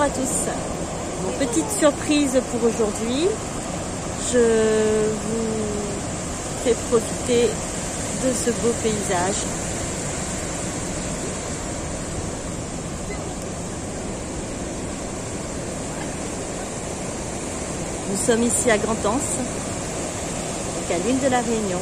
à tous. Bon, petite surprise pour aujourd'hui. Je vous fais profiter de ce beau paysage. Nous sommes ici à Grand-Anse, donc à l'île de la Réunion.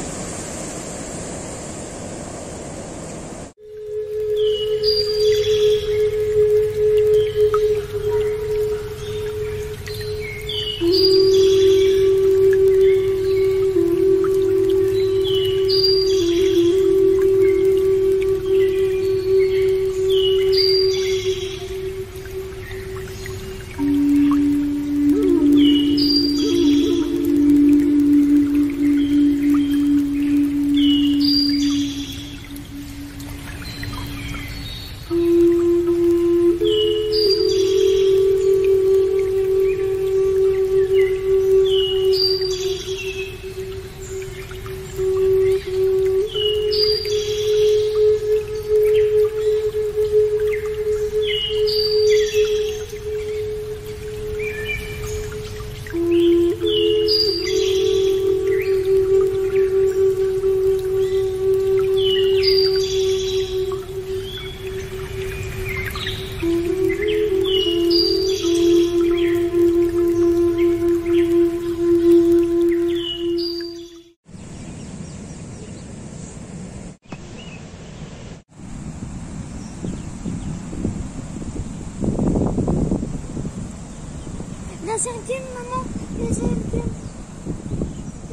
Laser game, maman. Laser game.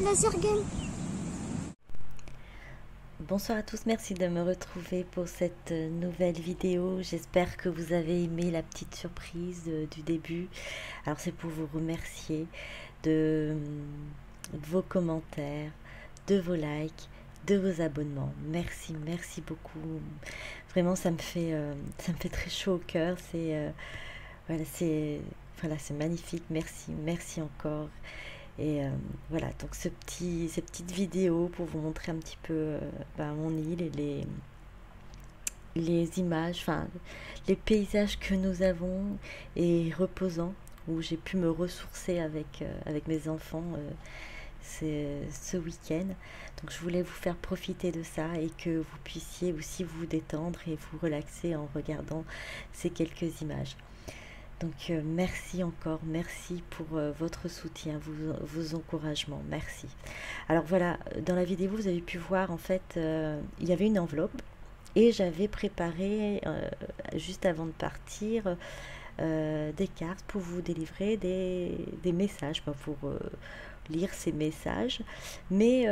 Laser game. Bonsoir à tous, merci de me retrouver pour cette nouvelle vidéo. J'espère que vous avez aimé la petite surprise du début. Alors c'est pour vous remercier de vos commentaires, de vos likes, de vos abonnements. Merci, merci beaucoup. Vraiment, ça me fait très chaud au cœur. Voilà, c'est magnifique. Merci, merci encore. Et voilà, donc ces petites vidéos pour vous montrer un petit peu mon île et les images, enfin les paysages que nous avons et reposants, où j'ai pu me ressourcer avec mes enfants ce week-end. Donc je voulais vous faire profiter de ça et que vous puissiez aussi vous détendre et vous relaxer en regardant ces quelques images. Donc merci encore, merci pour votre soutien, vos encouragements, merci. Alors voilà, dans la vidéo vous avez pu voir en fait, il y avait une enveloppe et j'avais préparé juste avant de partir des cartes pour vous délivrer des messages, pour lire ces messages. Mais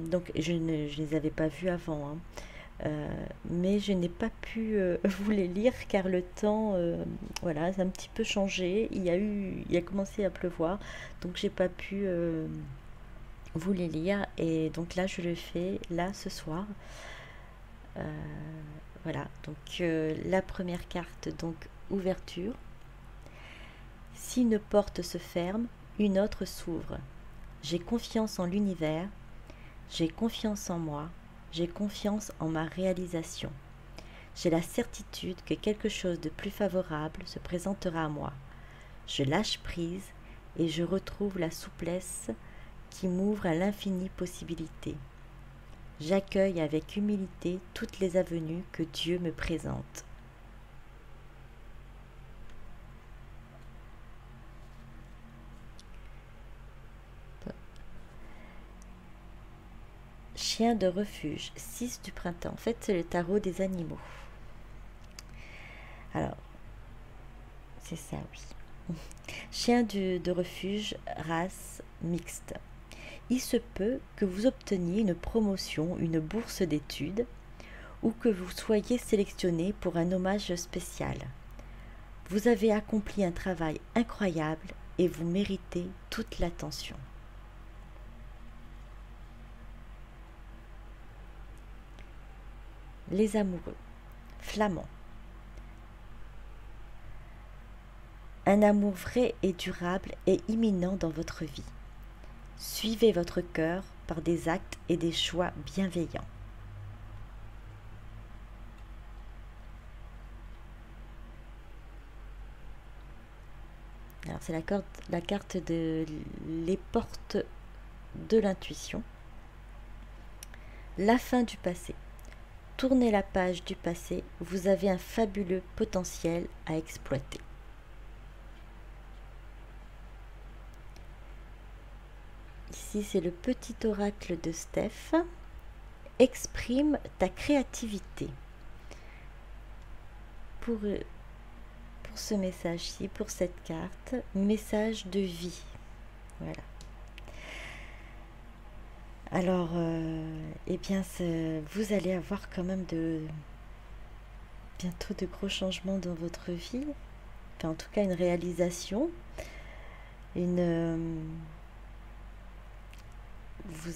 donc je ne les avais pas vus avant, hein. Mais je n'ai pas pu vous les lire car le temps voilà, c'est un petit peu changé, il a commencé à pleuvoir, donc j'ai pas pu vous les lire, et donc là je le fais là ce soir. Voilà, donc la première carte, donc ouverture. Si une porte se ferme, une autre s'ouvre. J'ai confiance en l'univers, j'ai confiance en moi. J'ai confiance en ma réalisation. J'ai la certitude que quelque chose de plus favorable se présentera à moi. Je lâche prise et je retrouve la souplesse qui m'ouvre à l'infinie possibilité. J'accueille avec humilité toutes les avenues que Dieu me présente. Chien de refuge, 6 du printemps. En fait, c'est le tarot des animaux. Alors, c'est ça, oui. Chien de refuge, race mixte. Il se peut que vous obteniez une promotion, une bourse d'études, ou que vous soyez sélectionné pour un hommage spécial. Vous avez accompli un travail incroyable et vous méritez toute l'attention. Les amoureux, flamand. Un amour vrai et durable est imminent dans votre vie. Suivez votre cœur par des actes et des choix bienveillants. c'est la carte de les portes de l'intuition. La fin du passé. Tournez la page du passé, vous avez un fabuleux potentiel à exploiter. Ici, c'est le petit oracle de Steph. Exprime ta créativité. Pour ce message-ci, pour cette carte, message de vie. Voilà. Alors, eh bien, vous allez avoir quand même bientôt de gros changements dans votre vie. Enfin, en tout cas, une réalisation. Vous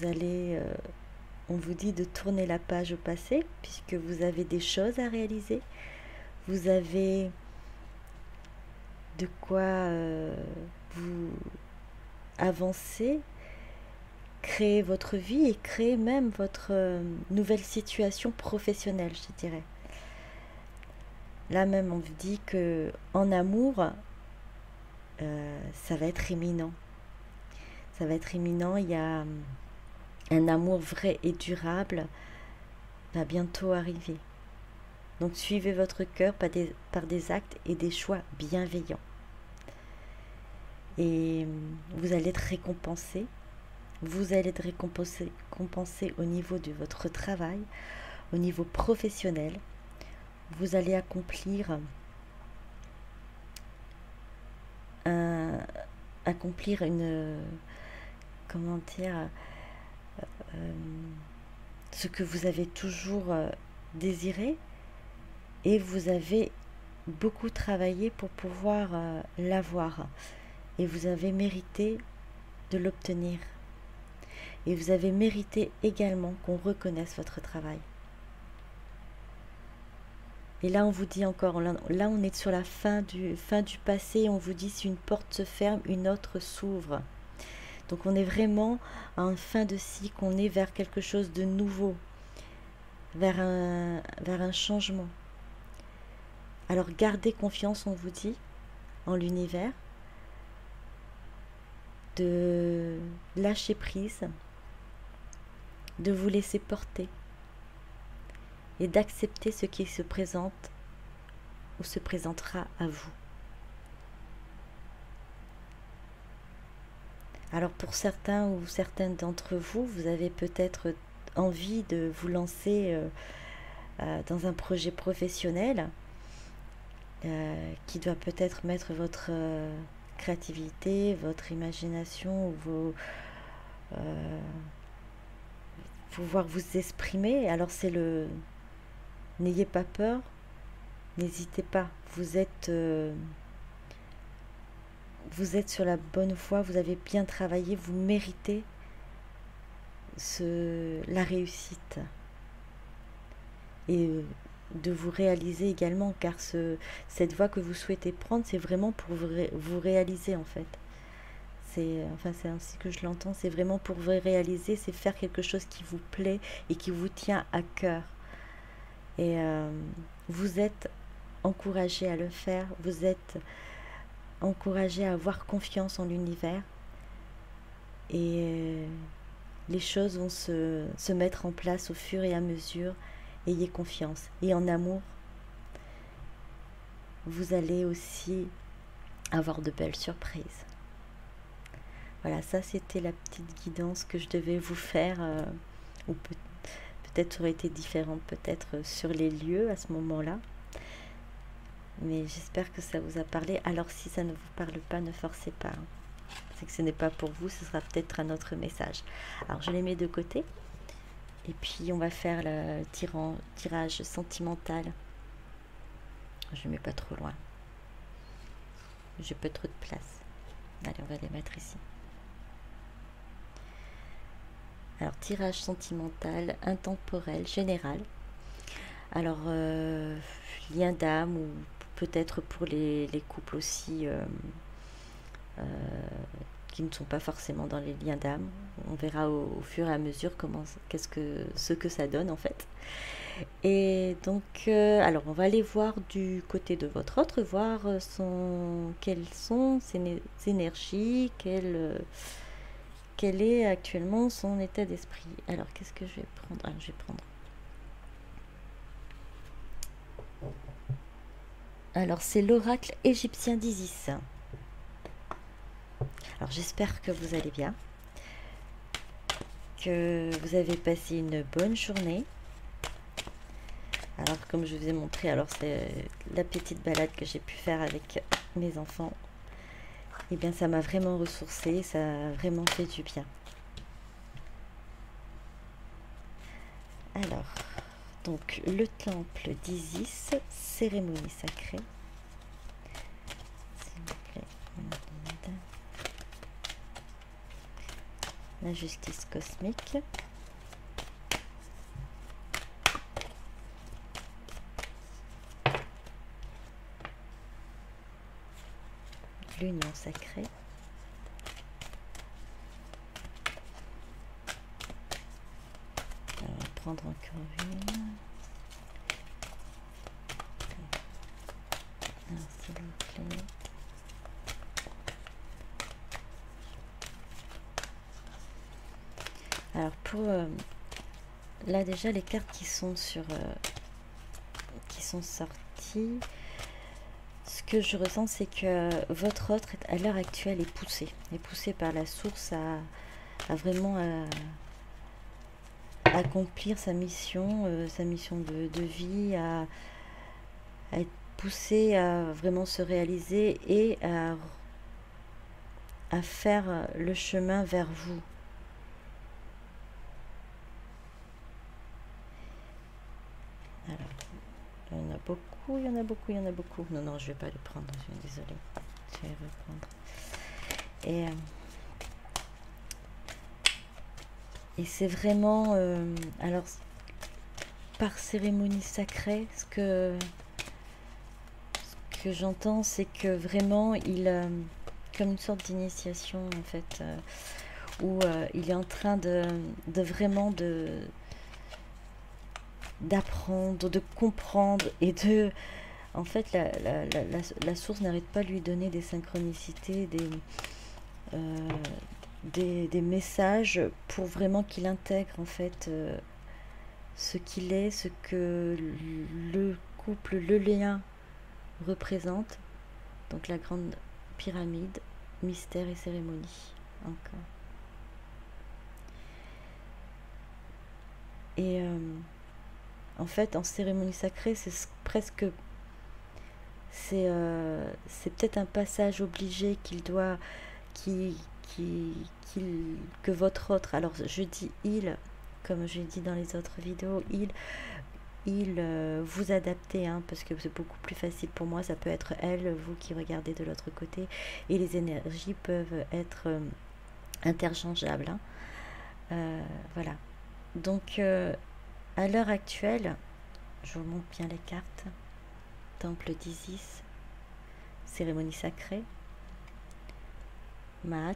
allez, on vous dit de tourner la page au passé, puisque vous avez des choses à réaliser. Vous avez de quoi vous avancer, créer votre vie et créer même votre nouvelle situation professionnelle, je dirais. Là même, on vous dit que en amour, ça va être imminent. Ça va être imminent. Il y a un amour vrai et durable va bientôt arriver. Donc suivez votre cœur par des actes et des choix bienveillants. Et vous allez être récompensé. Vous allez être récompensé au niveau de votre travail, au niveau professionnel. Vous allez accomplir comment dire, ce que vous avez toujours désiré, et vous avez beaucoup travaillé pour pouvoir l'avoir, et vous avez mérité de l'obtenir, et vous avez mérité également qu'on reconnaisse votre travail. Et là on vous dit encore, là on est sur la fin du passé, on vous dit si une porte se ferme, une autre s'ouvre. Donc on est vraiment en fin de cycle, on est vers quelque chose de nouveau, vers un changement. Alors gardez confiance, on vous dit, en l'univers, de lâcher prise, de vous laisser porter et d'accepter ce qui se présente ou se présentera à vous. Alors pour certains ou certaines d'entre vous, vous avez peut-être envie de vous lancer dans un projet professionnel qui doit peut-être mettre votre créativité, votre imagination, pouvoir vous exprimer. Alors c'est n'ayez pas peur, n'hésitez pas, vous êtes sur la bonne voie, vous avez bien travaillé, vous méritez la réussite. Et de vous réaliser également, car cette voie que vous souhaitez prendre, c'est vraiment pour vous réaliser en fait. C'est ainsi que je l'entends, c'est vraiment pour vous réaliser, c'est faire quelque chose qui vous plaît et qui vous tient à cœur. Et vous êtes encouragé à le faire, vous êtes encouragé à avoir confiance en l'univers, et les choses vont se mettre en place au fur et à mesure. Ayez confiance. Et en amour, vous allez aussi avoir de belles surprises. Voilà, ça c'était la petite guidance que je devais vous faire, ou peut-être aurait été différente, peut-être sur les lieux à ce moment-là. Mais j'espère que ça vous a parlé. Alors si ça ne vous parle pas, ne forcez pas. C'est que ce n'est pas pour vous, ce sera peut-être un autre message. Alors je les mets de côté. Et puis on va faire le tirage sentimental. Je ne mets pas trop loin. J'ai pas trop de place. Allez, on va les mettre ici. Alors, tirage sentimental, intemporel, général. Alors, lien d'âme, ou peut-être pour les couples aussi qui ne sont pas forcément dans les liens d'âme. On verra au fur et à mesure ce que ça donne en fait. Et donc, alors on va aller voir du côté de votre autre, voir quelles sont ses énergies, quel est actuellement son état d'esprit. Alors, qu'est-ce que je vais prendre? Ah, je vais prendre. Alors, c'est l'oracle égyptien d'Isis. Alors, j'espère que vous allez bien, que vous avez passé une bonne journée. Alors, comme je vous ai montré, alors c'est la petite balade que j'ai pu faire avec mes enfants. Et bien, ça m'a vraiment ressourcée, ça a vraiment fait du bien. Alors, donc, le temple d'Isis, cérémonie sacrée. S'il vous plaît, la justice cosmique. L'union sacrée. On va prendre encore une. Alors, s'il vous plaît. Alors pour là déjà les cartes qui sont qui sont sorties, ce que je ressens c'est que votre autre à l'heure actuelle est poussé par la source à vraiment accomplir sa mission de vie, à être poussé à vraiment se réaliser et à faire le chemin vers vous. Alors, il y en a beaucoup, il y en a beaucoup, il y en a beaucoup. Non, non, je vais pas les prendre, je suis désolée. Je vais reprendre. Et c'est vraiment... alors, par cérémonie sacrée, ce que j'entends, c'est que vraiment, comme une sorte d'initiation, en fait, où il est en train de vraiment d'apprendre, de comprendre et de... En fait, la source n'arrête pas de lui donner des synchronicités, des messages pour vraiment qu'il intègre en fait ce qu'il est, ce que le couple, le lien représente. Donc la grande pyramide, mystère et cérémonie. Encore. Et en fait, en cérémonie sacrée, c'est presque... C'est peut-être un passage obligé qu'il doit... que votre autre... Alors, je dis il, comme je l'ai dit dans les autres vidéos, vous adaptez, hein, parce que c'est beaucoup plus facile pour moi. Ça peut être elle, vous qui regardez de l'autre côté. Et les énergies peuvent être interchangeables. Hein. Voilà. Donc, à l'heure actuelle, je vous montre bien les cartes. Temple d'Isis, cérémonie sacrée, Maat,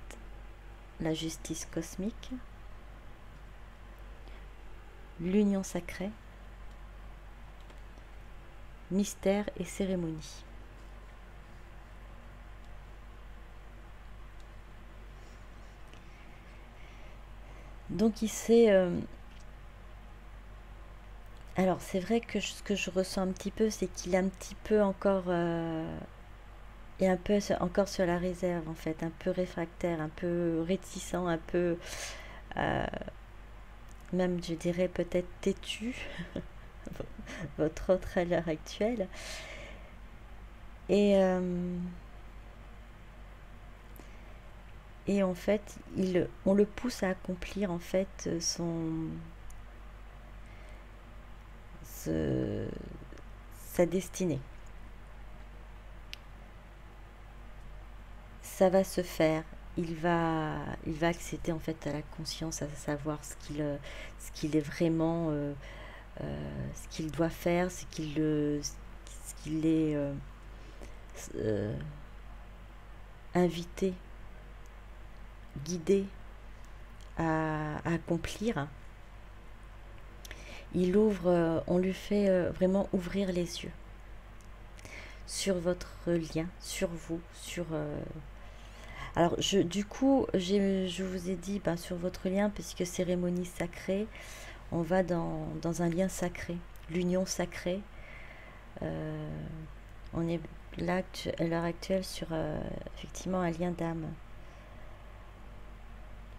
la justice cosmique, l'union sacrée, mystère et cérémonie. Donc il s'est... alors c'est vrai que ce que je ressens un petit peu, c'est qu'il est un petit peu encore... et un peu encore sur la réserve en fait, un peu réfractaire, un peu réticent, un peu... même je dirais peut-être têtu, votre autre à l'heure actuelle. Et en fait, on le pousse à accomplir en fait sa destinée. Ça va se faire. Il va accéder en fait à la conscience, à savoir ce qu'il est vraiment, ce qu'il doit faire, ce qu'il est invité, guidé à accomplir. il ouvre, on lui fait vraiment ouvrir les yeux sur votre lien, sur vous, sur... Alors, du coup, je vous ai dit sur votre lien, puisque cérémonie sacrée, on va dans un lien sacré, l'union sacrée. On est là, à l'heure actuelle, sur effectivement un lien d'âme.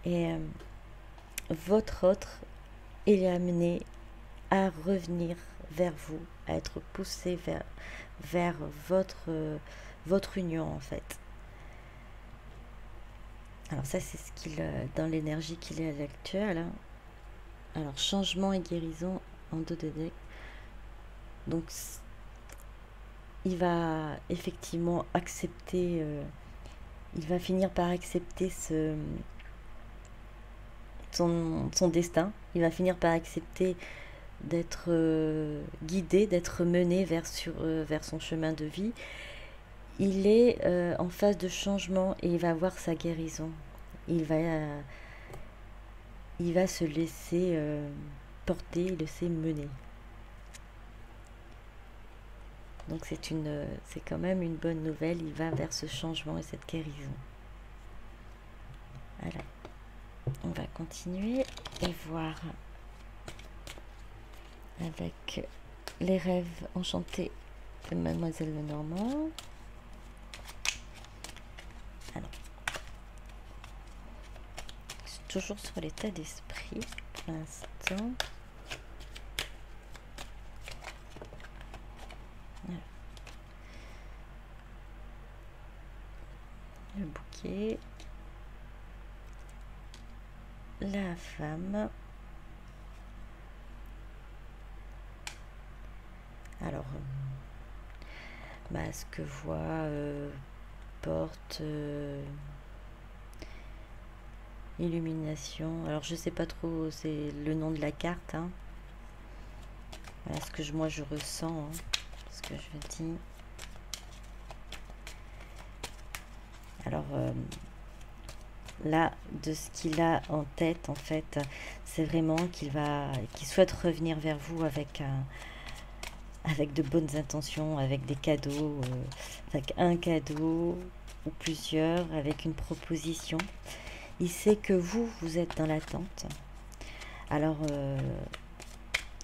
Et votre autre, il est amené à revenir vers vous, à être poussé vers votre union, en fait. Alors ça, c'est ce qu'il, dans l'énergie qu'il est à l'actuel. Hein. Alors, changement et guérison en dos de deck. Donc, il va effectivement accepter, il va finir par accepter son destin. Il va finir par accepter d'être guidé, d'être mené vers son chemin de vie. Il est en phase de changement et il va voir sa guérison. Il va se laisser porter, laisser mener. Donc c'est quand même une bonne nouvelle. Il va vers ce changement et cette guérison. Voilà. On va continuer et voir avec les rêves enchantés de Mademoiselle Lenormand. Alors, c'est toujours sur l'état d'esprit pour l'instant. Voilà. Le bouquet. La femme. Alors, masque, voix, porte, illumination. Alors, je sais pas trop, c'est le nom de la carte. Hein. Voilà ce que moi je ressens, hein, ce que je dis. Alors, là, de ce qu'il a en tête, en fait, c'est vraiment qu'il souhaite revenir vers vous avec de bonnes intentions, avec des cadeaux, avec un cadeau ou plusieurs, avec une proposition. Il sait que vous êtes dans l'attente. Alors,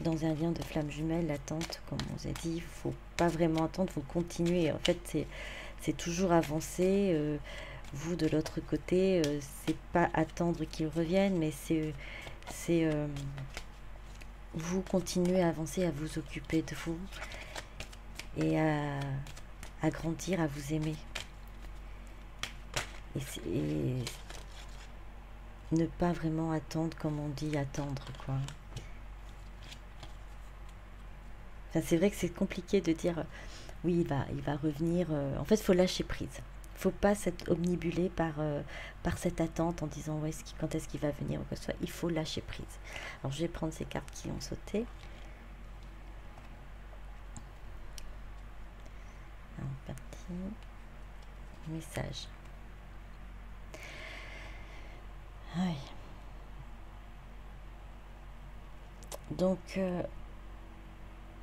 dans un lien de flamme jumelle, l'attente, comme on vous a dit, il ne faut pas vraiment attendre, il faut continuer. En fait, c'est toujours avancer. Vous, de l'autre côté, c'est pas attendre qu'il revienne, mais c'est vous continuez à avancer, à vous occuper de vous et à grandir, à vous aimer. Et ne pas vraiment attendre, comme on dit, attendre, quoi. Enfin, c'est vrai que c'est compliqué de dire, oui, il va revenir. En fait, il faut lâcher prise. Il ne faut pas s'être omnibulé par cette attente en disant quand est-ce qu'il va venir ou quoi que ce soit. Il faut lâcher prise. Alors, je vais prendre ces cartes qui ont sauté. Alors, parti. Message. Oui. Donc,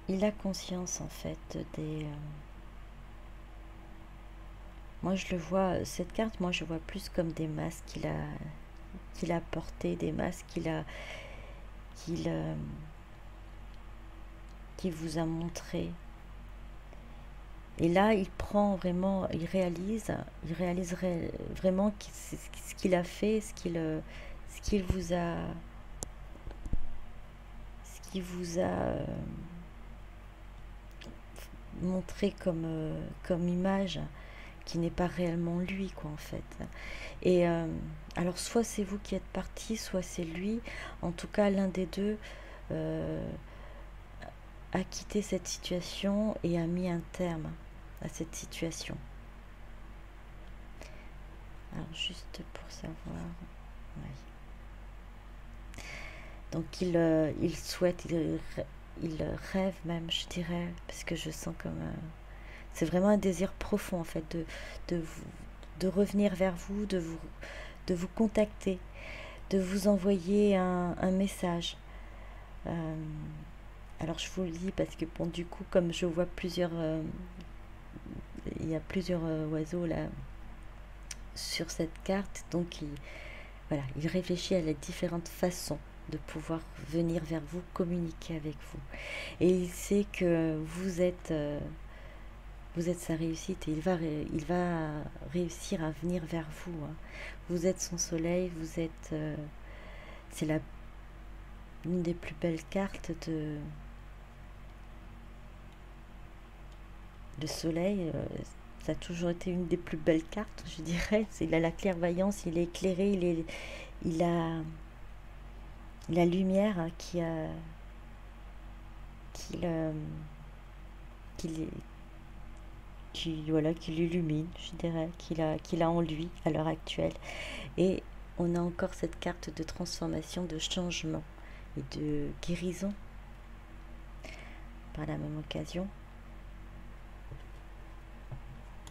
il a conscience en fait des... Moi je le vois, cette carte, moi je vois plus comme des masques qu'il a portés, des masques qu'il vous a montré. Et là, il prend vraiment, il réaliserait vraiment ce qu'il a fait, ce qu'il vous a montré comme image, qui n'est pas réellement lui, quoi, en fait. Et alors, soit c'est vous qui êtes parti, soit c'est lui. En tout cas, l'un des deux a quitté cette situation et a mis un terme à cette situation. Alors, juste pour savoir... Ouais. Donc, il souhaite, il rêve même, je dirais, parce que je sens comme... c'est vraiment un désir profond, en fait, de revenir vers vous, de vous contacter, de vous envoyer un message. alors je vous le dis parce que bon, du coup, comme je vois plusieurs, il y a plusieurs oiseaux là sur cette carte, donc voilà, il réfléchit à les différentes façons de pouvoir venir vers vous, communiquer avec vous. Et il sait que vous êtes sa réussite et il va réussir à venir vers vous, hein. Vous êtes son soleil, vous êtes... c'est une des plus belles cartes de soleil. Ça a toujours été une des plus belles cartes, je dirais. Il a la clairvoyance, il est éclairé, il a la lumière, hein, voilà, qui l'illumine, je dirais, qu'il a en lui à l'heure actuelle. Et on a encore cette carte de transformation, de changement et de guérison par la même occasion.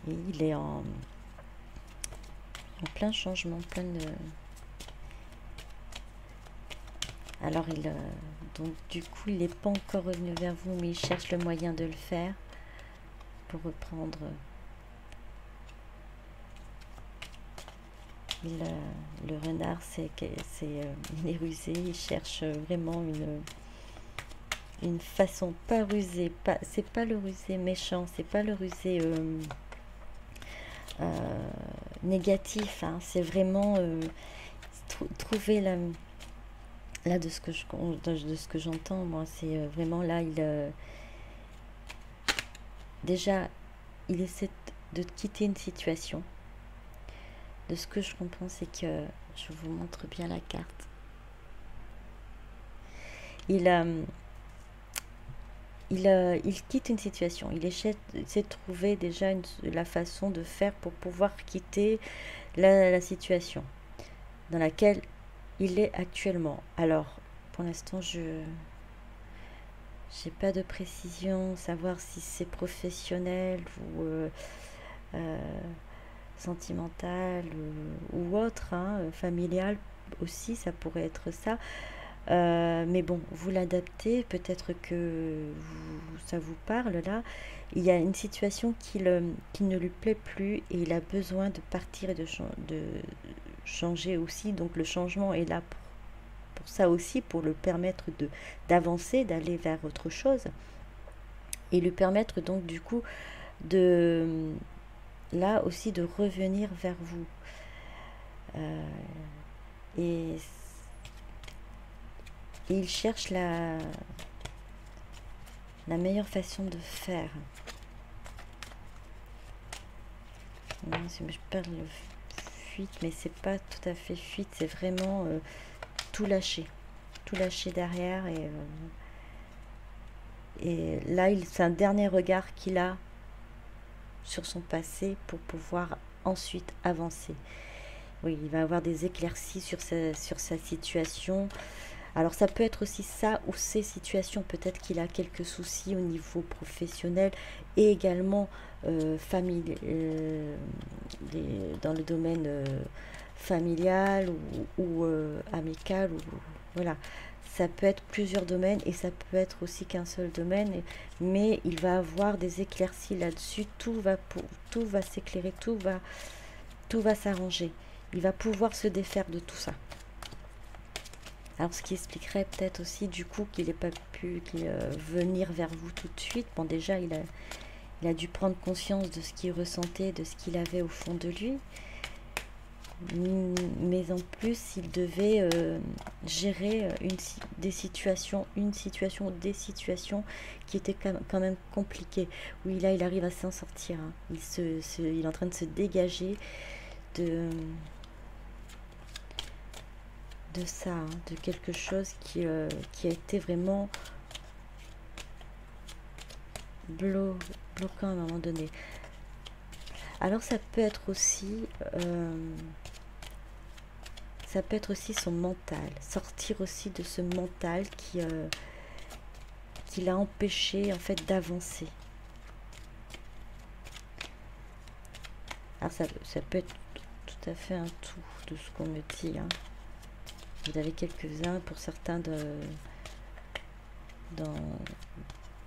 Et il est en plein changement, plein de... Alors, donc du coup, il n'est pas encore revenu vers vous, mais il cherche le moyen de le faire pour reprendre. Le renard, il est rusé, il cherche vraiment une façon, pas rusée, c'est pas le rusé méchant, c'est pas le rusé négatif, hein, c'est vraiment trouver là de ce que j'entends, moi, c'est vraiment là, déjà, il essaie de quitter une situation. De ce que je comprends, c'est que je vous montre bien la carte. Il quitte une situation. Il essaie de trouver déjà la façon de faire pour pouvoir quitter la situation dans laquelle il est actuellement. Alors, pour l'instant, je n'ai pas de précision, savoir si c'est professionnel ou sentimental ou autre, hein, familial aussi, ça pourrait être ça. Mais bon, vous l'adaptez, peut-être que ça vous parle là. Il y a une situation qui ne lui plaît plus et il a besoin de partir et de changer aussi. Donc le changement est là pour ça aussi, pour le permettre d'avancer, d'aller vers autre chose. Et lui permettre donc du coup là aussi de revenir vers vous. Et il cherche la meilleure façon de faire. Je parle de fuite, mais c'est pas tout à fait fuite, c'est vraiment tout lâcher derrière. Et là, c'est un dernier regard qu'il a sur son passé pour pouvoir ensuite avancer. Oui, il va avoir des éclaircies sur sa situation. Alors ça peut être aussi ça ou ces situations. Peut-être qu'il a quelques soucis au niveau professionnel et également dans le domaine familial ou amical. Voilà. Ça peut être plusieurs domaines et ça peut être aussi qu'un seul domaine. Mais il va avoir des éclaircies là-dessus. Tout va s'éclairer, tout va s'arranger. Il va pouvoir se défaire de tout ça. Alors, ce qui expliquerait peut-être aussi, du coup, qu'il n'ait pas pu venir vers vous tout de suite. Bon, déjà, il a dû prendre conscience de ce qu'il ressentait, de ce qu'il avait au fond de lui. Mais en plus, il devait gérer des situations qui étaient quand même compliquées. Oui, là, il arrive à s'en sortir, hein. Il est en train de se dégager de ça, hein, de quelque chose qui a été vraiment bloquant à un moment donné. Alors ça peut être aussi son mental, sortir aussi de ce mental qui l'a empêché en fait d'avancer. Alors ça peut être tout à fait un tout de ce qu'on me dit, hein. Vous avez quelques-uns, pour certains, dans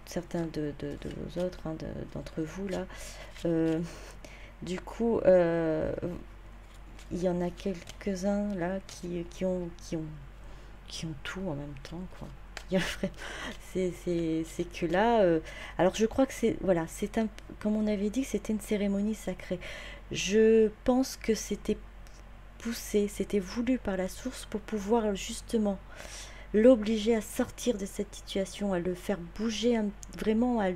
certains de vos autres, hein, d'entre vous là. Du coup, il y en a quelques-uns là qui ont tout en même temps, quoi. C'est que là, alors je crois que c'est, voilà, c'est un, comme on avait dit, c'était une cérémonie sacrée. Je pense que c'était poussé, c'était voulu par la source pour pouvoir justement l'obliger à sortir de cette situation, à le faire bouger, vraiment à,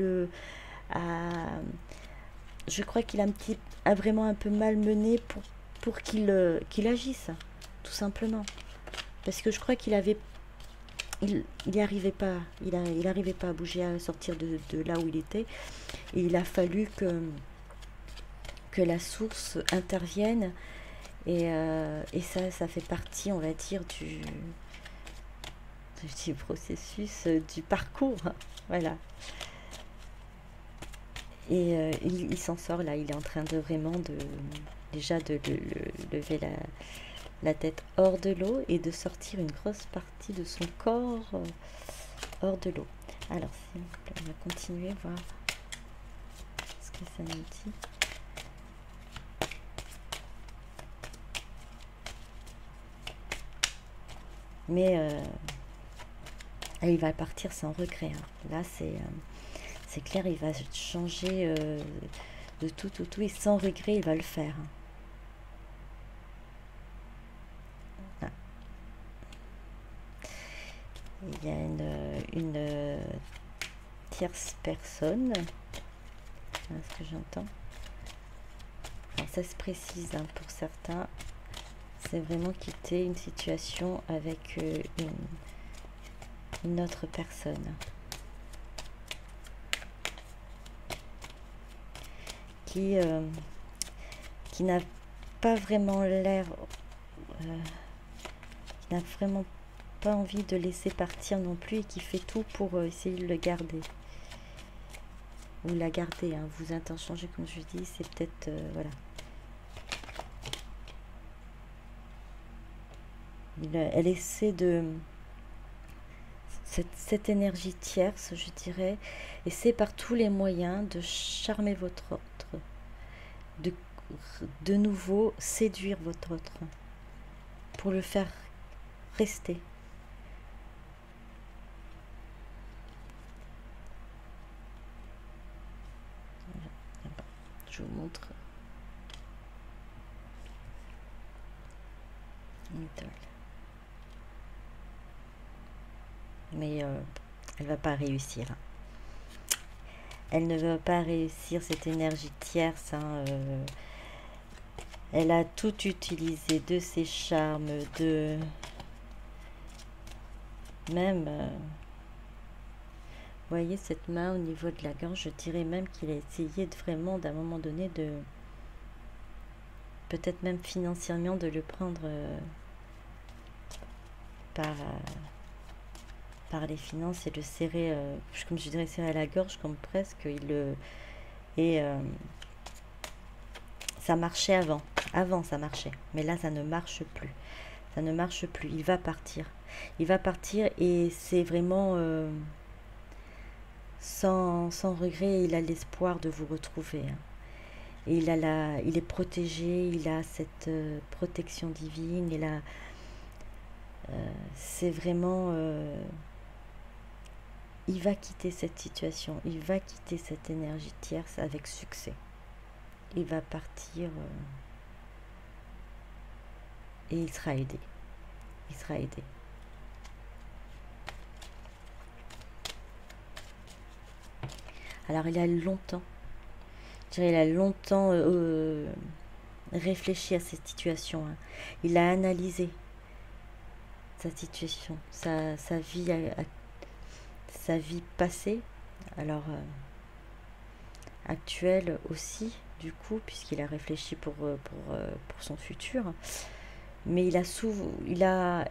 je crois qu'il a vraiment un peu malmené pour qu'il agisse, tout simplement. Parce que je crois qu'il avait, il n'y arrivait pas, il arrivait pas à bouger, à sortir de là où il était. Et il a fallu que la source intervienne. Et ça fait partie, on va dire, du processus, du parcours. Voilà. Et il s'en sort là, il est en train de vraiment déjà de lever la tête hors de l'eau et de sortir une grosse partie de son corps hors de l'eau. Alors, s'il vous plaît, on va continuer, voir ce que ça nous dit. Mais il va partir sans regret, hein. Là, c'est clair, il va changer de tout, et sans regret, il va le faire, hein. Ah. Il y a une tierce personne, voilà ce que j'entends. Alors, ça se précise, hein, pour certains, c'est vraiment quitter une situation avec une autre personne. Qui n'a pas vraiment l'air, qui n'a vraiment pas envie de laisser partir non plus et qui fait tout pour essayer de le garder. Ou la garder, hein. Vous interchangez, comme je dis, c'est peut-être, voilà. Elle essaie de... Cette énergie tierce, je dirais, essaie par tous les moyens de charmer votre autre, de nouveau séduire votre autre, pour le faire rester. Je vous montre une idole. Mais elle va pas réussir. Elle ne va pas réussir, cette énergie tierce, hein, elle a tout utilisé de ses charmes, de même, vous voyez cette main au niveau de la gorge, je dirais même qu'il a essayé vraiment d'un moment donné de, peut-être même financièrement, de le prendre par les finances et le serrer, comme je dirais, serrer à la gorge, comme presque, ça marchait avant ça marchait, mais là ça ne marche plus, il va partir, et c'est vraiment sans regret. Il a l'espoir de vous retrouver, hein. Et il est protégé, il a cette protection divine, c'est vraiment, il va quitter cette situation, il va quitter cette énergie tierce avec succès. Il va partir et il sera aidé. Alors il a longtemps, réfléchi à cette situation, hein. Il a analysé sa situation, sa vie passée, alors actuelle aussi, du coup, puisqu'il a réfléchi pour son futur. Mais il a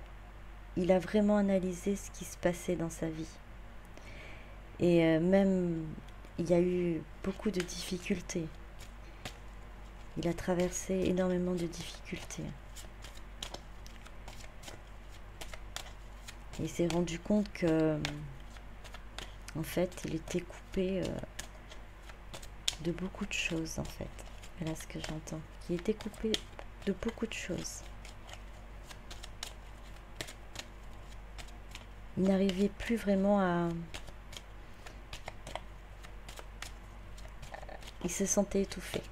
vraiment analysé ce qui se passait dans sa vie. Et même, il y a eu beaucoup de difficultés. Il a traversé énormément de difficultés. Il s'est rendu compte que En fait, il était coupé de beaucoup de choses, en fait. Voilà ce que j'entends. Il était coupé de beaucoup de choses. Il n'arrivait plus vraiment à... Il se sentait étouffé.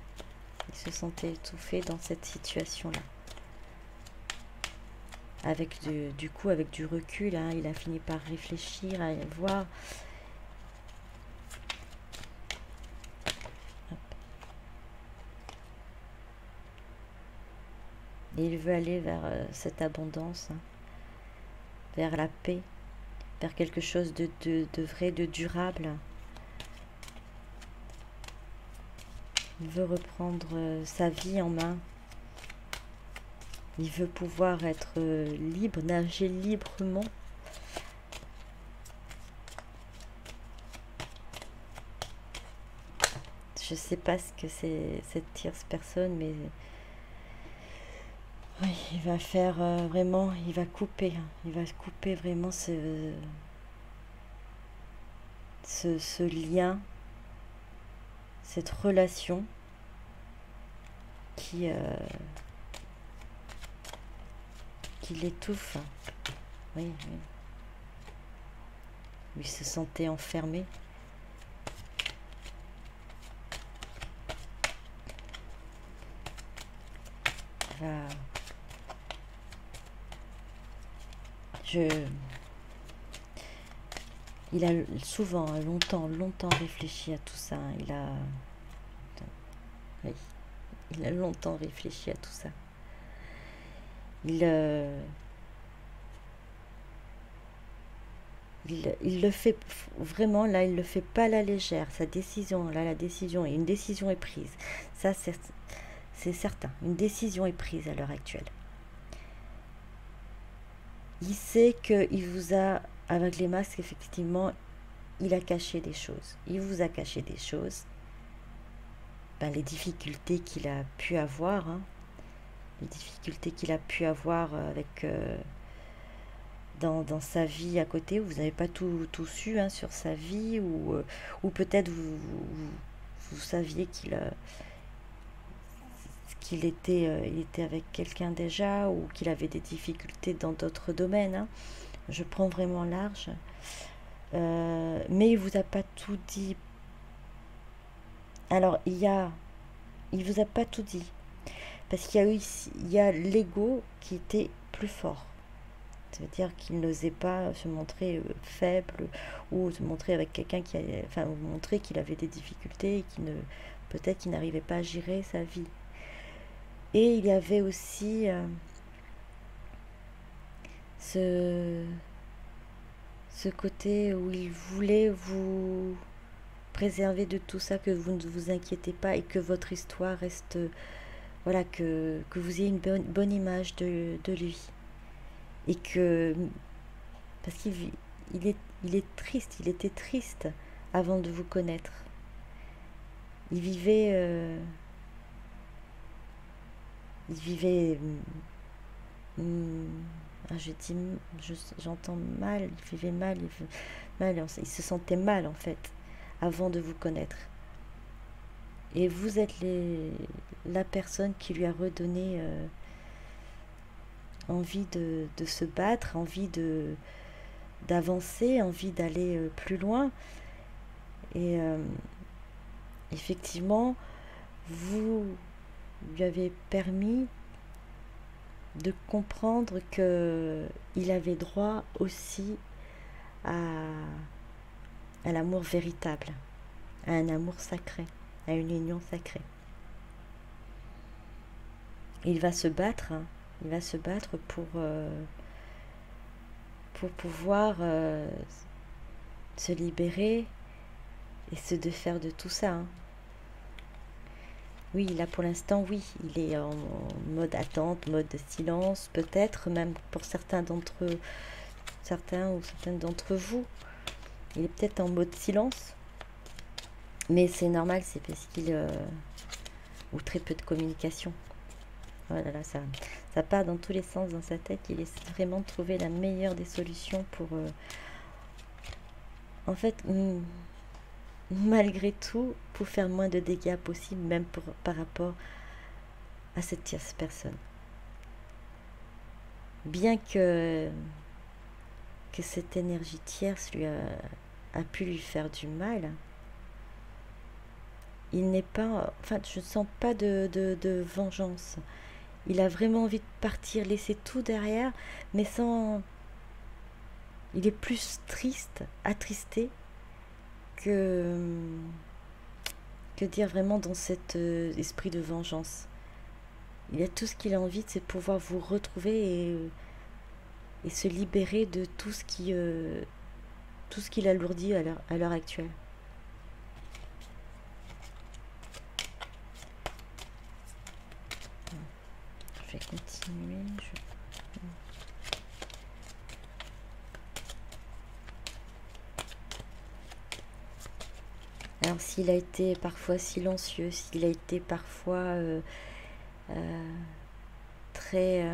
Il se sentait étouffé dans cette situation-là. Avec du coup, avec du recul, hein, il a fini par réfléchir, à voir. Hop. Et il veut aller vers cette abondance, hein, vers la paix, vers quelque chose de vrai, de durable. Il veut reprendre sa vie en main. Il veut pouvoir être libre, nager librement. Je ne sais pas ce que c'est cette tierce personne, mais oui, il va faire vraiment, il va couper. Hein, il va couper vraiment ce lien, cette relation qui l'étouffe. Oui, oui. Il se sentait enfermé. Il a souvent, longtemps réfléchi à tout ça. Oui, il a longtemps réfléchi à tout ça. Il le fait vraiment, là, il le fait pas à la légère. Sa décision, là, une décision est prise. Ça, c'est certain. Une décision est prise à l'heure actuelle. Il sait qu'il vous a, avec les masques, effectivement, il a caché des choses. Il vous a caché des choses. Ben, les difficultés qu'il a pu avoir, hein, les difficultés qu'il a pu avoir avec dans sa vie à côté, vous n'avez pas tout su, hein, sur sa vie, ou peut-être vous saviez qu'il était, il était avec quelqu'un déjà, ou qu'il avait des difficultés dans d'autres domaines. Hein. Je prends vraiment large. Mais il vous a pas tout dit. Alors, il vous a pas tout dit. Parce il y a l'ego qui était plus fort. C'est-à-dire qu'il n'osait pas se montrer faible, ou se montrer avec quelqu'un enfin, montrer qu'il avait des difficultés et peut-être qu'il n'arrivait pas à gérer sa vie. Et il y avait aussi ce côté où il voulait vous préserver de tout ça, que vous ne vous inquiétez pas et que votre histoire reste, voilà, que vous ayez une bonne image de lui. Et que, parce il est triste, il était triste avant de vous connaître. Il vivait, j'entends mal, il vivait mal, il se sentait mal en fait, avant de vous connaître. Et vous êtes la personne qui lui a redonné envie de se battre, envie d'avancer, envie d'aller plus loin. Et effectivement, vous lui avez permis de comprendre qu'il avait droit aussi à l'amour véritable, à un amour sacré, à une union sacrée. Il va se battre, hein, il va se battre pour pouvoir se libérer et se défaire de tout ça. Hein. Oui, là pour l'instant, oui, il est en mode attente, mode silence, peut-être même pour certains ou certaines d'entre vous. Il est peut-être en mode silence, mais c'est normal, c'est parce qu'il ou très peu de communication. Voilà, là, ça part dans tous les sens dans sa tête. Il essaie vraiment de trouver la meilleure des solutions en fait, malgré tout, pour faire moins de dégâts possible, même par rapport à cette tierce personne. Bien que cette énergie tierce a pu lui faire du mal, il n'est pas, enfin, je ne sens pas de vengeance. Il a vraiment envie de partir, laisser tout derrière, mais sans... Il est plus triste, attristé, que dire vraiment dans cet esprit de vengeance. Il a tout ce qu'il a envie, c'est pouvoir vous retrouver et se libérer de tout ce qui l'alourdit à l'heure actuelle. Je vais continuer. Alors s'il a été parfois silencieux, s'il a été parfois très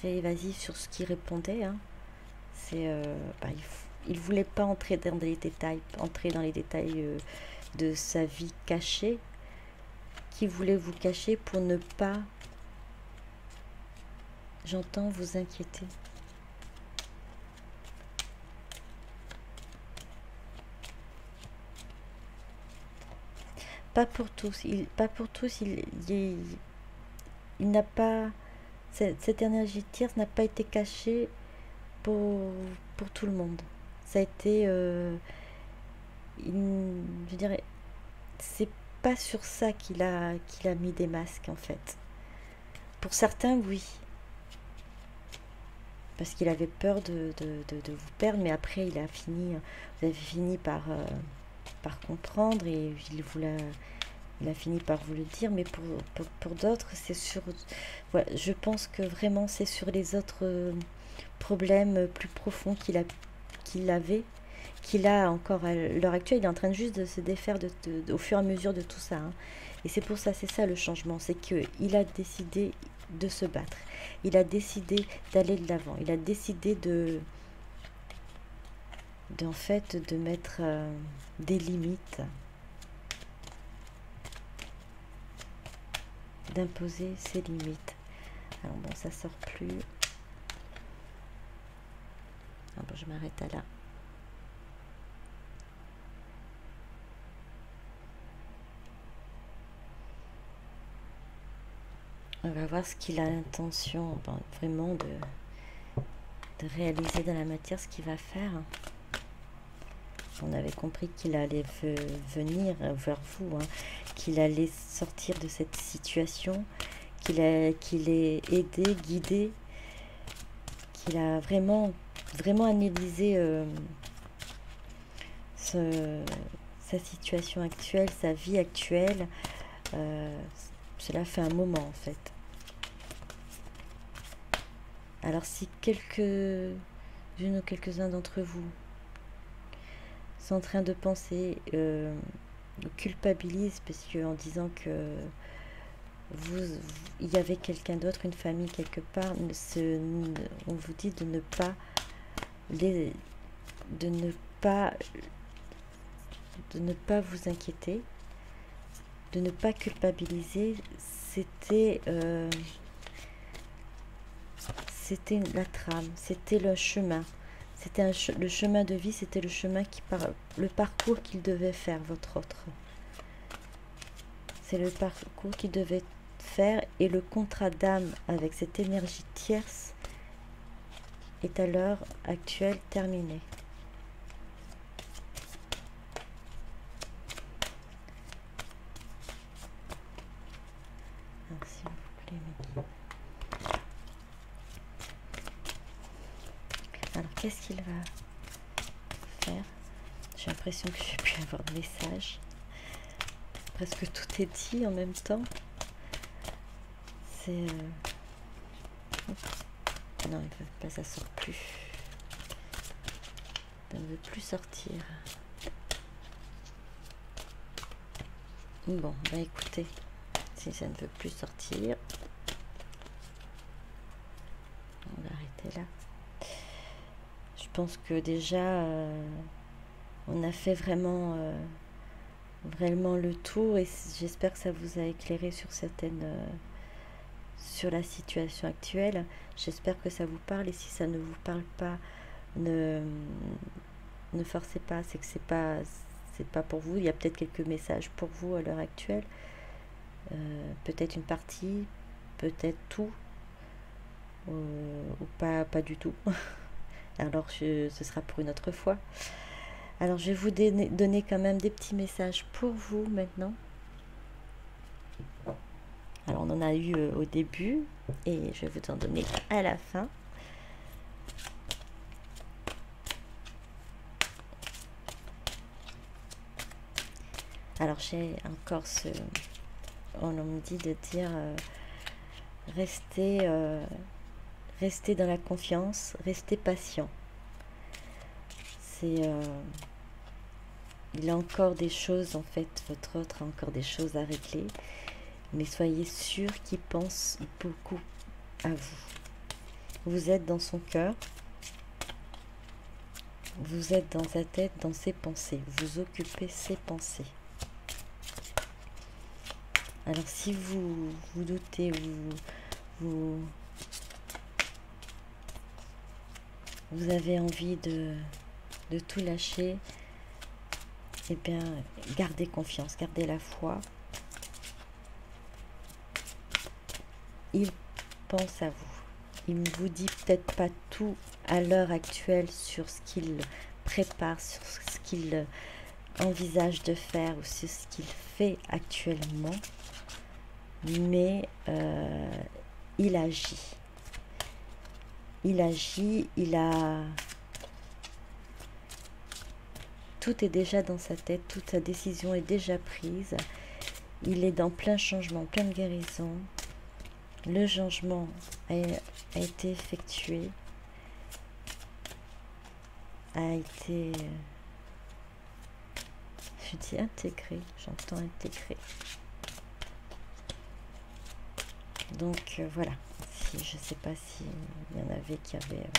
évasif sur ce qu'il répondait, hein, il voulait pas entrer dans les détails, de sa vie cachée, qui voulait vous cacher pour ne pas, j'entends, vous inquiéter. Pas pour tous, il n'a pas, cette énergie tierce n'a pas été cachée pour tout le monde. Ça a été, je dirais, c'est pas sur ça qu'il a mis des masques en fait. Pour certains, oui. Parce qu'il avait peur de vous perdre, mais après vous avez fini par comprendre et il a fini par vous le dire, mais pour d'autres, c'est sur... Voilà, je pense que vraiment c'est sur les autres problèmes plus profonds qu'il a encore à l'heure actuelle. Il est en train juste de se défaire au fur et à mesure de tout ça. Hein. Et c'est pour ça, c'est ça le changement, c'est qu'il a décidé de se battre. Il a décidé d'aller de l'avant. Il a décidé en fait, de mettre des limites, d'imposer ses limites. Alors bon, ça sort plus. Ah bon, je m'arrête à là. On va voir ce qu'il a l'intention vraiment de réaliser dans la matière, ce qu'il va faire. On avait compris qu'il allait venir vers vous, hein, qu'il allait sortir de cette situation, qu'il est aidé, guidé, qu'il a vraiment analysé sa situation actuelle, sa vie actuelle. Cela fait un moment en fait. Alors si quelques-uns d'entre vous sont en train de penser, culpabilisent parce que en disant que il y avait quelqu'un d'autre, une famille quelque part, on vous dit de ne pas vous inquiéter, de ne pas culpabiliser. C'était la trame, c'était le chemin. C'était le chemin de vie, c'était le parcours qu'il devait faire, votre autre. C'est le parcours qu'il devait faire, et le contrat d'âme avec cette énergie tierce est à l'heure actuelle terminé. Alors, s'il vous plaît, Mickey. Alors, qu'est-ce qu'il va faire? J'ai l'impression que je vais plus avoir de message. Presque tout est dit en même temps. C'est... Non, il veut pas, ça sort plus. Ça ne veut plus sortir. Bon, bah écoutez, si ça ne veut plus sortir, on va arrêter là. Je pense que déjà, on a fait vraiment, vraiment le tour et j'espère que ça vous a éclairé sur sur la situation actuelle. J'espère que ça vous parle et si ça ne vous parle pas, ne, ne forcez pas, c'est que c'est pas pour vous. Il y a peut-être quelques messages pour vous à l'heure actuelle, peut-être une partie, peut-être tout, ou pas du tout. Alors ce sera pour une autre fois. Alors je vais vous donner quand même des petits messages pour vous maintenant. Alors on en a eu au début et je vais vous en donner à la fin. Alors j'ai encore on me dit de dire restez dans la confiance, restez patient. Il a encore des choses, en fait, votre autre a encore des choses à régler, mais soyez sûr qu'il pense beaucoup à vous. Vous êtes dans son cœur, vous êtes dans sa tête, dans ses pensées, vous occupez ses pensées. Alors si vous doutez, vous avez envie de tout lâcher, eh bien, gardez confiance, gardez la foi. Il pense à vous. Il ne vous dit peut-être pas tout à l'heure actuelle sur ce qu'il prépare, sur ce qu'il envisage de faire ou sur ce qu'il fait actuellement, mais il agit. Il agit, tout est déjà dans sa tête, toute sa décision est déjà prise. Il est dans plein changement, plein de guérison. Le changement a été effectué, a été, je dis intégré, j'entends intégré. Donc voilà, je ne sais pas s'il y en avait qui avaient...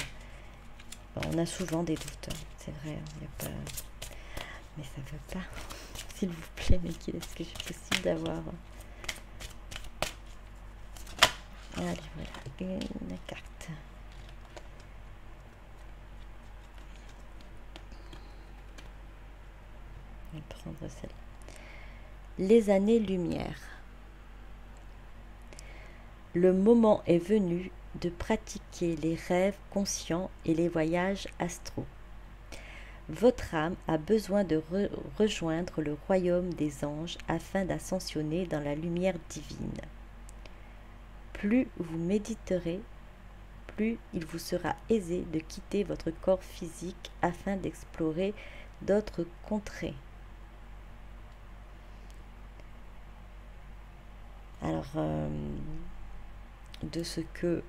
on a souvent des doutes, hein, c'est vrai, il n'y a pas... Mais ça ne veut pas, s'il vous plaît, mais est-ce que c'est possible d'avoir... Allez, voilà, une carte. Je vais prendre celle-là. Les années-lumière. Le moment est venu de pratiquer les rêves conscients et les voyages astraux. Votre âme a besoin de rejoindre le royaume des anges afin d'ascensionner dans la lumière divine. Plus vous méditerez, plus il vous sera aisé de quitter votre corps physique afin d'explorer d'autres contrées. Alors, de ce que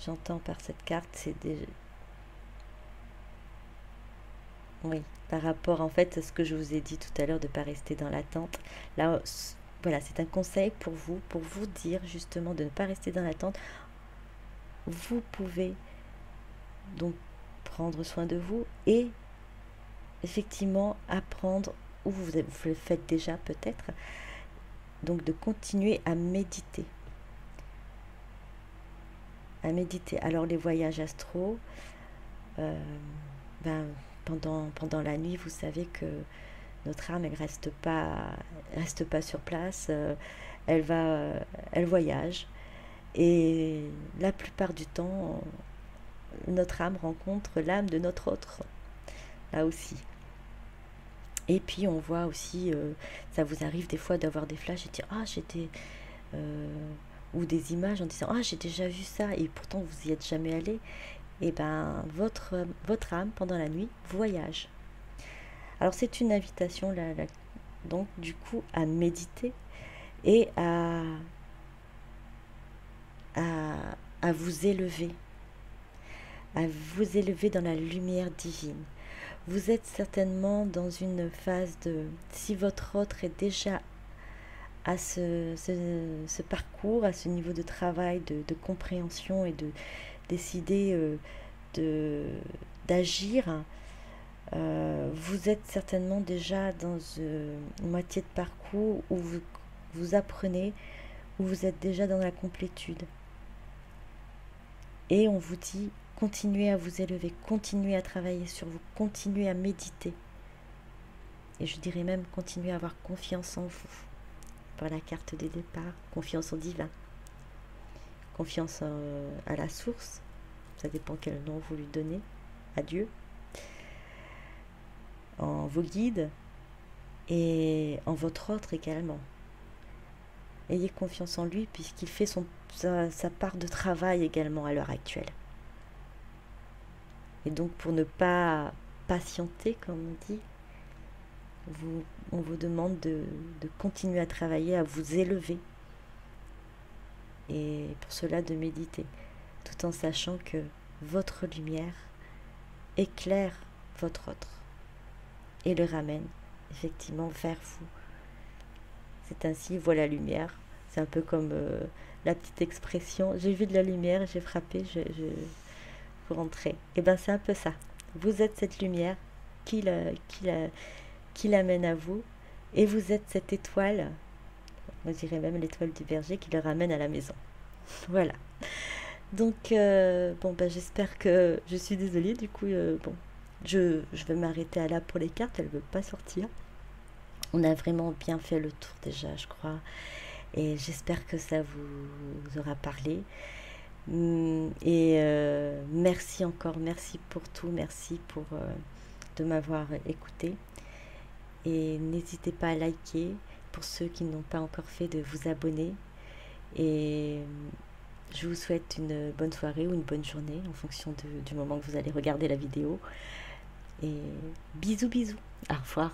j'entends par cette carte, c'est oui, par rapport en fait à ce que je vous ai dit tout à l'heure de ne pas rester dans l'attente. Là, voilà, c'est un conseil pour vous dire justement de ne pas rester dans l'attente. Vous pouvez donc prendre soin de vous et effectivement apprendre, ou vous le faites déjà peut-être, donc de continuer à méditer. Alors les voyages astraux, pendant la nuit, vous savez que notre âme, elle reste pas sur place, elle voyage, et la plupart du temps, notre âme rencontre l'âme de notre autre, là aussi. Et puis on voit aussi, ça vous arrive des fois d'avoir des flashs et de dire ou des images en disant j'ai déjà vu ça et pourtant vous y êtes jamais allé. Et ben votre âme pendant la nuit voyage. Alors c'est une invitation donc du coup à méditer et à vous élever, dans la lumière divine. Vous êtes certainement dans une phase de... Si votre autre est déjà à ce parcours, à ce niveau de travail, de compréhension et de décider d'agir, vous êtes certainement déjà dans une moitié de parcours où vous apprenez, où vous êtes déjà dans la complétude. Et on vous dit, continuez à vous élever, continuez à travailler sur vous, continuez à méditer. Et je dirais même, continuez à avoir confiance en vous. Par la carte des départs, confiance au divin, confiance à la source, ça dépend quel nom vous lui donnez, à Dieu, en vos guides et en votre autre également. Ayez confiance en lui puisqu'il fait sa part de travail également à l'heure actuelle. Et donc pour ne pas patienter, comme on dit, on vous demande de continuer à travailler, à vous élever. Et pour cela de méditer, tout en sachant que votre lumière éclaire votre autre et le ramène effectivement vers vous. C'est ainsi, voit la lumière. C'est un peu comme la petite expression, j'ai vu de la lumière, j'ai frappé, vous rentrez. Et bien c'est un peu ça. Vous êtes cette lumière qui l'amène à vous, et vous êtes cette étoile, on dirait même l'étoile du berger, qui le ramène à la maison. Voilà. Donc, bon, ben, j'espère que... Je suis désolée, du coup, bon, je vais m'arrêter à là pour les cartes, elles ne veulent pas sortir. On a vraiment bien fait le tour déjà, je crois. Et j'espère que ça vous aura parlé. Et merci encore, merci pour tout, merci de m'avoir écouté. Et n'hésitez pas à liker, pour ceux qui n'ont pas encore fait, de vous abonner. Et je vous souhaite une bonne soirée ou une bonne journée en fonction du moment que vous allez regarder la vidéo. Et bisous bisous, au revoir.